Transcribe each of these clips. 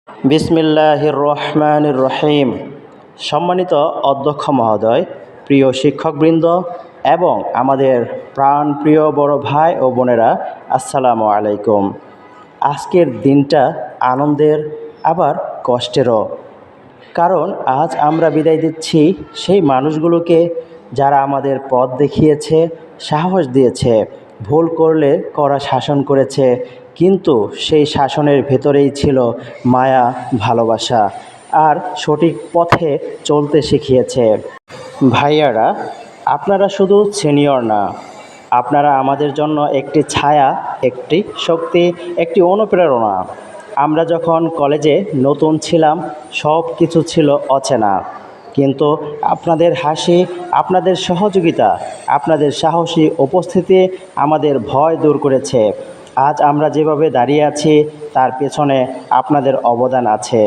বিসমিল্লাহির রহমানির রহিম। সম্মানিত অধ্যক্ষ মহোদয়, প্রিয় শিক্ষকবৃন্দ এবং আমাদের প্রাণপ্রিয় বড় ভাই ও বোনেরা, আসসালামু আলাইকুম। আজকের দিনটা আনন্দের আবার কষ্টেরও, কারণ আজ আমরা বিদায় দিচ্ছি সেই মানুষগুলোকে যারা আমাদের পথ দেখিয়েছে, সাহস দিয়েছে, ভুল করলে কড়া শাসন করেছে, কিন্তু সেই শাসনের ভেতরেই ছিল মায়া, ভালোবাসা আর সঠিক পথে চলতে শিখিয়েছে। ভাইয়ারা, আপনারা শুধু সিনিয়র না, আপনারা আমাদের জন্য একটি ছায়া, একটি শক্তি, একটি অনুপ্রেরণা। আমরা যখন কলেজে নতুন ছিলাম সব কিছু ছিল অচেনা, কিন্তু আপনাদের হাসি, আপনাদের সহযোগিতা, আপনাদের সাহসী উপস্থিতি আমাদের ভয় দূর করেছে। আজ আমরা যেভাবে দাঁড়িয়ে আছি তার পেছনে আপনাদের অবদান আছে।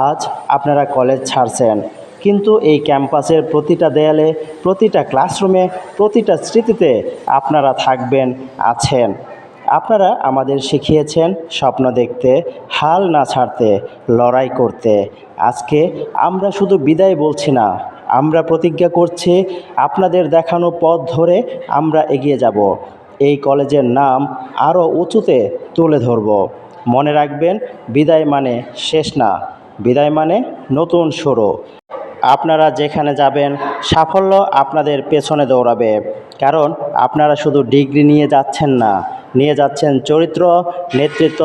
আজ আপনারা কলেজ ছাড়ছেন, কিন্তু এই ক্যাম্পাসের প্রতিটা দেয়ালে, প্রতিটা ক্লাসরুমে, প্রতিটা স্মৃতিতে আপনারা থাকবেন, আছেন। আপনারা আমাদের শিখিয়েছেন স্বপ্ন দেখতে, হাল না ছাড়তে, লড়াই করতে। আজকে আমরা শুধু বিদায় বলছি না, আমরা প্রতিজ্ঞা করছি আপনাদের দেখানো পথ ধরে আমরা এগিয়ে যাব। এই কলেজের নাম আরও উঁচুতে তুলে ধরব। মনে রাখবেন, বিদায় মানে শেষ না, বিদায় মানে নতুন শুরু। আপনারা যেখানে যাবেন সাফল্য আপনাদের পেছনে দৌড়াবে, কারণ আপনারা শুধু ডিগ্রি নিয়ে যাচ্ছেন না, নিয়ে যাচ্ছেন চরিত্র, নেতৃত্ব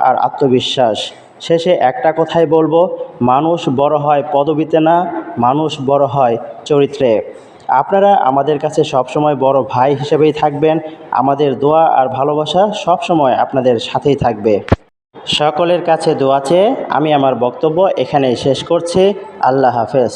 আর আত্মবিশ্বাস। শেষে একটা কথাই বলবো, মানুষ বড় হয় পদবিতে না, মানুষ বড় হয় চরিত্রে। আপনারা আমাদের কাছে সবসময় বড় ভাই হিসেবেই থাকবেন। আমাদের দোয়া আর ভালোবাসা সবসময় আপনাদের সাথেই থাকবে। সকলের কাছে দোয়া চেয়ে আমি আমার বক্তব্য এখানেই শেষ করছি। আল্লাহ হাফেজ।